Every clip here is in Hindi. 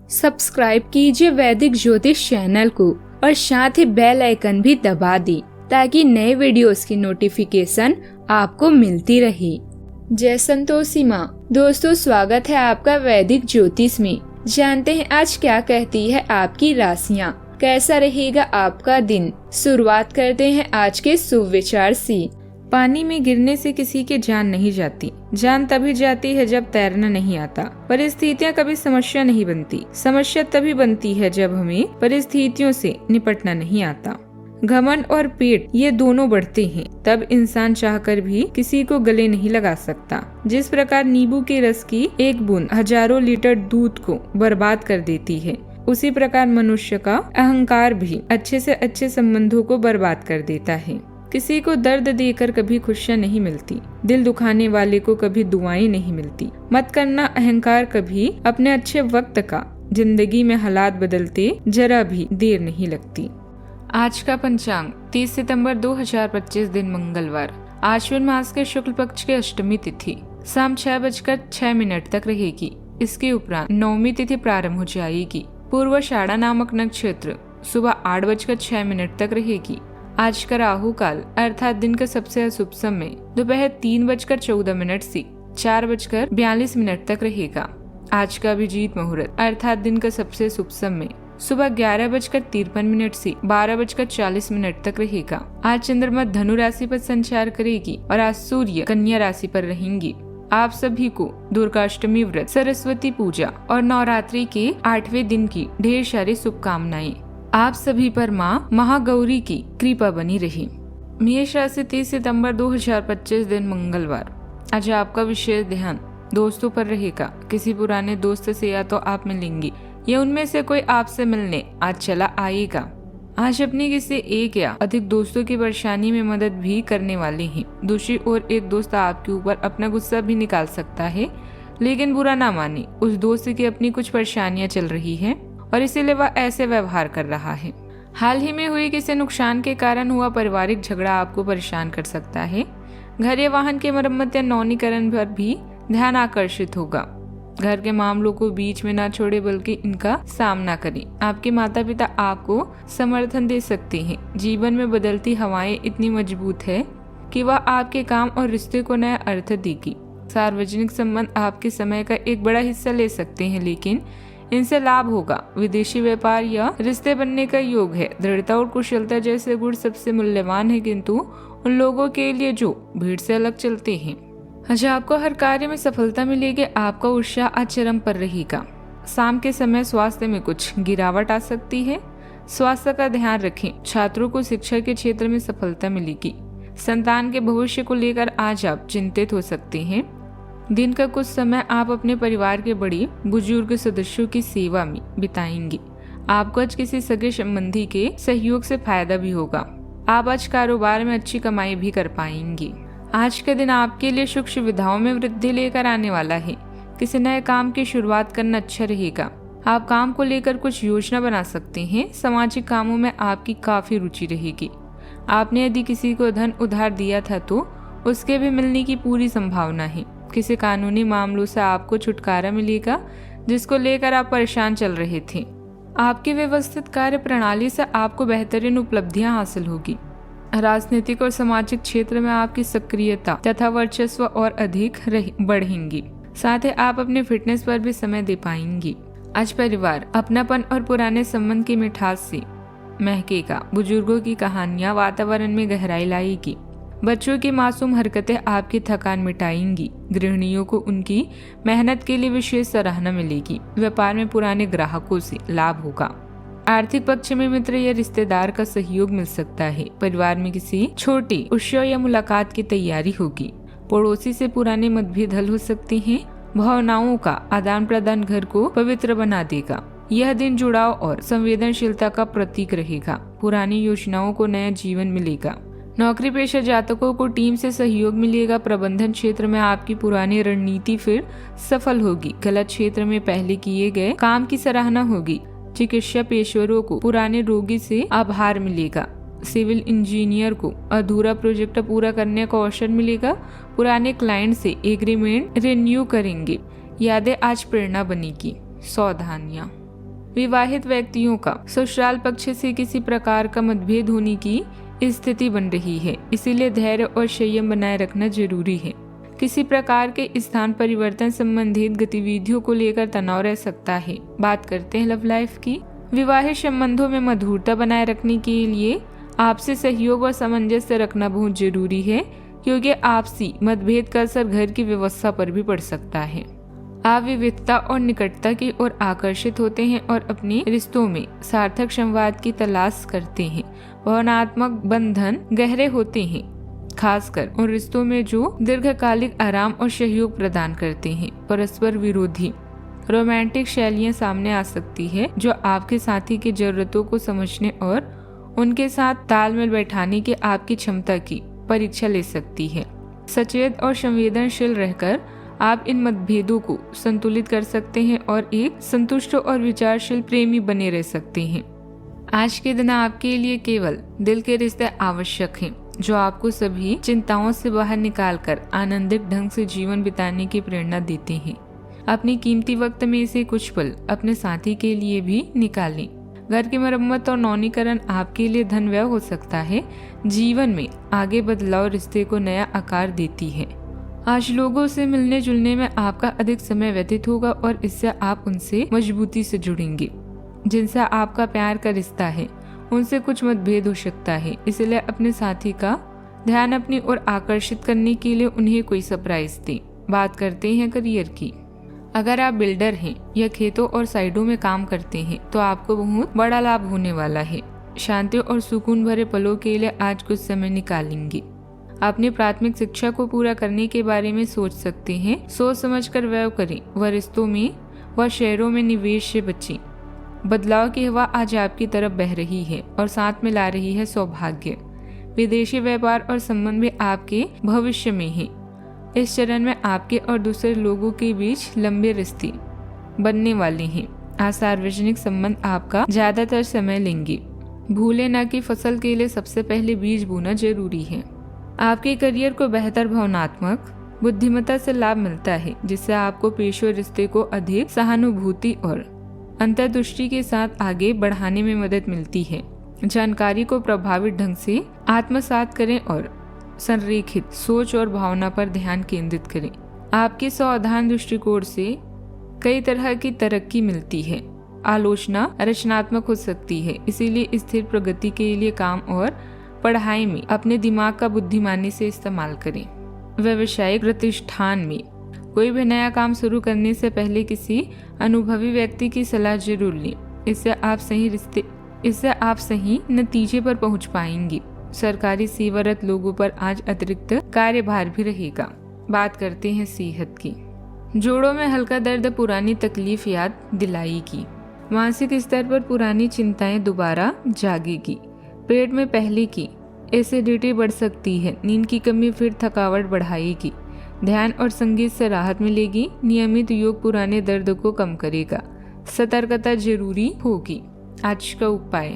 सब्सक्राइब कीजिए वैदिक ज्योतिष चैनल को और साथ ही बेल आइकन भी दबा दी ताकि नए वीडियोस की नोटिफिकेशन आपको मिलती रहे। जय संतोषी माँ। दोस्तों, स्वागत है आपका वैदिक ज्योतिष में। जानते हैं आज क्या कहती है आपकी राशियाँ, कैसा रहेगा आपका दिन। शुरुआत करते हैं आज के शुभ विचार से। पानी में गिरने से किसी की जान नहीं जाती, जान तभी जाती है जब तैरना नहीं आता। परिस्थितियाँ कभी समस्या नहीं बनती, समस्या तभी बनती है जब हमें परिस्थितियों से निपटना नहीं आता। घमंड और पेट ये दोनों बढ़ते हैं तब इंसान चाहकर भी किसी को गले नहीं लगा सकता। जिस प्रकार नींबू के रस की एक बूंद हजारों लीटर दूध को बर्बाद कर देती है, उसी प्रकार मनुष्य का अहंकार भी अच्छे से अच्छे संबंधों को बर्बाद कर देता है। किसी को दर्द देकर कभी खुशियाँ नहीं मिलती, दिल दुखाने वाले को कभी दुआएं नहीं मिलती। मत करना अहंकार कभी, अपने अच्छे वक्त का। जिंदगी में हालात बदलते जरा भी देर नहीं लगती। आज का पंचांग 30 सितंबर 2025 दिन मंगलवार। आश्विन मास के शुक्ल पक्ष की अष्टमी तिथि शाम 6:06 तक रहेगी। इसके उपरांत नवमी तिथि प्रारंभ हो जाएगी। पूर्वाषाढ़ा नामक नक्षत्र सुबह 8:06 तक रहेगी। आज का राहु काल अर्थात दिन का सबसे अशुभ समय दोपहर 3:14 से 4:42 तक रहेगा। आज का अभिजीत मुहूर्त अर्थात दिन का सबसे शुभ समय सुबह 11:53 से 12:40 तक रहेगा। आज चंद्रमा धनु राशि पर संचार करेगी और आज सूर्य कन्या राशि पर रहेंगी। आप सभी को दुर्गाष्टमी व्रत, सरस्वती पूजा और नवरात्रि के 8वें दिन की ढेर सारी शुभकामनाएं। आप सभी पर माँ महागौरी की कृपा बनी रही। मेष राशि 30 सितंबर 2025 दिन मंगलवार। आज आपका विशेष ध्यान दोस्तों पर रहेगा। किसी पुराने दोस्त से या तो आप मिलेंगे या उनमें से कोई आपसे मिलने आज चला आएगा। आज अपनी किसी एक या अधिक दोस्तों की परेशानी में मदद भी करने वाले हैं। दूसरी ओर एक दोस्त आपके ऊपर अपना गुस्सा भी निकाल सकता है, लेकिन बुरा ना माने, उस दोस्त की अपनी कुछ परेशानियां चल रही हैं और इसीलिए वह ऐसे व्यवहार कर रहा है। हाल ही में हुई किसी नुकसान के कारण हुआ पारिवारिक झगड़ा आपको परेशान कर सकता है। घर या वाहन की मरम्मत या नवीनीकरण पर भी ध्यान आकर्षित होगा। घर के मामलों को बीच में ना छोड़े बल्कि इनका सामना करें। आपके माता पिता आपको समर्थन दे सकते हैं। जीवन में बदलती हवाएं इतनी मजबूत है कि वह आपके काम और रिश्ते को नया अर्थ देगी। सार्वजनिक संबंध आपके समय का एक बड़ा हिस्सा ले सकते हैं, लेकिन इनसे लाभ होगा। विदेशी व्यापार या रिश्ते बनने का योग है। दृढ़ता और कुशलता जैसे गुण सबसे मूल्यवान है, किंतु उन लोगों के लिए जो भीड़ से अलग चलते हैं। आज आपको हर कार्य में सफलता मिलेगी। आपका उत्साह आज चरम पर रहेगा। शाम के समय स्वास्थ्य में कुछ गिरावट आ सकती है, स्वास्थ्य का ध्यान रखें। छात्रों को शिक्षा के क्षेत्र में सफलता मिलेगी। संतान के भविष्य को लेकर आज आप चिंतित हो सकते हैं। दिन का कुछ समय आप अपने परिवार के बड़े बुजुर्ग सदस्यों की सेवा में बिताएंगे। आपको आज किसी सगे संबंधी के सहयोग से फायदा भी होगा। आप आज कारोबार में अच्छी कमाई भी कर पाएंगे। आज का दिन आपके लिए सुख सुविधाओं में वृद्धि लेकर आने वाला है। किसी नए काम की शुरुआत करना अच्छा रहेगा। आप काम को लेकर कुछ योजना बना सकते हैं। सामाजिक कामों में आपकी काफी रुचि रहेगी। आपने यदि किसी को धन उधार दिया था तो उसके भी मिलने की पूरी संभावना है। किसी कानूनी मामलों से आपको छुटकारा मिलेगा जिसको लेकर आप परेशान चल रहे थे। आपकी व्यवस्थित कार्य प्रणाली से आपको बेहतरीन उपलब्धियां हासिल होगी। राजनीतिक और सामाजिक क्षेत्र में आपकी सक्रियता तथा वर्चस्व और अधिक बढ़ेंगी। साथ ही आप अपने फिटनेस पर भी समय दे पाएंगी। आज परिवार अपनापन और पुराने संबंध की मिठास से महकेगा। बुजुर्गों की कहानियां वातावरण में गहराई लाएगी। बच्चों की मासूम हरकतें आपकी थकान मिटाएंगी। गृहिणियों को उनकी मेहनत के लिए विशेष सराहना मिलेगी। व्यापार में पुराने ग्राहकों से लाभ होगा। आर्थिक पक्ष में मित्र या रिश्तेदार का सहयोग मिल सकता है। परिवार में किसी छोटी उत्सव या मुलाकात की तैयारी होगी। पड़ोसी से पुराने मतभेद हल हो सकते हैं। भावनाओं का आदान प्रदान घर को पवित्र बना देगा। यह दिन जुड़ाव और संवेदनशीलता का प्रतीक रहेगा। पुरानी योजनाओं को नया जीवन मिलेगा। नौकरी पेशा जातकों को टीम से सहयोग मिलेगा। प्रबंधन क्षेत्र में आपकी पुरानी रणनीति फिर सफल होगी। गलत क्षेत्र में पहले किए गए काम की सराहना होगी। चिकित्सा पेशेवरों को पुराने रोगी से आभार मिलेगा। सिविल इंजीनियर को अधूरा प्रोजेक्ट पूरा करने का अवसर मिलेगा। पुराने क्लाइंट से एग्रीमेंट रिन्यू करेंगे। यादें आज प्रेरणा बनेगी। सावधानियां। विवाहित व्यक्तियों का ससुराल पक्ष से किसी प्रकार का मतभेद होने की स्थिति बन रही है, इसीलिए धैर्य और संयम बनाए रखना जरूरी है। किसी प्रकार के स्थान परिवर्तन संबंधित गतिविधियों को लेकर तनाव रह सकता है। बात करते हैं लव लाइफ की। विवाहित संबंधों में मधुरता बनाए रखने के लिए आपसी सहयोग और सामंजस्य रखना बहुत जरूरी है, क्योंकि आपसी मतभेद का असर घर की व्यवस्था पर भी पड़ सकता है। आप विविधता और निकटता की ओर आकर्षित होते हैं और अपने रिश्तों में सार्थक संवाद की तलाश करते हैं। भावनात्मक बंधन गहरे होते हैं, खासकर उन रिश्तों में जो दीर्घकालिक आराम और सहयोग प्रदान करते हैं। परस्पर विरोधी रोमांटिक शैलियां सामने आ सकती है, जो आपके साथी की जरूरतों को समझने और उनके साथ तालमेल बैठाने की आपकी क्षमता की परीक्षा ले सकती है। सचेत और संवेदनशील रहकर आप इन मतभेदों को संतुलित कर सकते हैं और एक संतुष्ट और विचारशील प्रेमी बने रह सकते हैं। आज के दिन आपके लिए केवल दिल के रिश्ते आवश्यक हैं, जो आपको सभी चिंताओं से बाहर निकालकर आनंदित ढंग से जीवन बिताने की प्रेरणा देते हैं। अपनी कीमती वक्त में से कुछ पल अपने साथी के लिए भी निकालें। घर की मरम्मत और नवीनीकरण आपके लिए धन व्यय हो सकता है। जीवन में आगे बदलाव रिश्ते को नया आकार देती है। आज लोगों से मिलने जुलने में आपका अधिक समय व्यतीत होगा और इससे आप उनसे मजबूती से जुड़ेंगे। जिनसे आपका प्यार का रिश्ता है उनसे कुछ मतभेद हो सकता है, इसलिए अपने साथी का ध्यान अपनी ओर आकर्षित करने के लिए उन्हें कोई सरप्राइज दें। बात करते हैं करियर की। अगर आप बिल्डर हैं या खेतों और साइडों में काम करते हैं तो आपको बहुत बड़ा लाभ होने वाला है। शांति और सुकून भरे पलों के लिए आज कुछ समय निकालेंगे। अपनी प्राथमिक शिक्षा को पूरा करने के बारे में सोच सकते हैं। सोच समझकर व्यय करें। वह रिश्तों में व शहरों में निवेश से बचें। बदलाव की हवा आज आपकी तरफ बह रही है और साथ में ला रही है सौभाग्य। विदेशी व्यापार और संबंध भी आपके भविष्य में है। इस चरण में आपके और दूसरे लोगों के बीच लंबे रिश्ते बनने वाले हैं। आज सार्वजनिक संबंध आपका ज्यादातर समय लेंगे। भूले न कि फसल के लिए सबसे पहले बीज बोना जरूरी है। आपके करियर को बेहतर भावनात्मक बुद्धिमत्ता से लाभ मिलता है, जिससे आपको पेशेवर रिश्ते को अधिक सहानुभूति और अंतर्दृष्टि के साथ आगे बढ़ाने में मदद मिलती है। जानकारी को प्रभावित ढंग से आत्मसात करें और संरेखित सोच और भावना पर ध्यान केंद्रित करें। आपके सावधान दृष्टिकोण से कई तरह की तरक्की मिलती है। आलोचना रचनात्मक हो सकती है, इसीलिए स्थिर प्रगति के लिए काम और पढ़ाई में अपने दिमाग का बुद्धिमानी से इस्तेमाल करें। व्यावसायिक प्रतिष्ठान में कोई भी नया काम शुरू करने से पहले किसी अनुभवी व्यक्ति की सलाह जरूर लें। इससे आप सही नतीजे पर पहुंच पाएंगे। सरकारी सेवारत लोगों पर आज अतिरिक्त कार्यभार भी रहेगा। बात करते हैं सेहत की। जोड़ों में हल्का दर्द पुरानी तकलीफ याद दिलाएगी। मानसिक स्तर पर पुरानी चिंताएं दोबारा जागेगी। पेट में पहले की एसिडिटी बढ़ सकती है। नींद की कमी फिर थकावट बढ़ाएगी। ध्यान और संगीत से राहत मिलेगी। नियमित योग पुराने दर्द को कम करेगा। सतर्कता जरूरी होगी। आज का उपाय,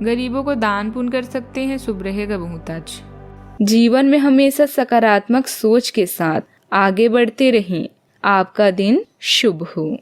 गरीबों को दान पुण्य कर सकते हैं, शुभ रहेगा बहुत आज। जीवन में हमेशा सकारात्मक सोच के साथ आगे बढ़ते रहें। आपका दिन शुभ हो।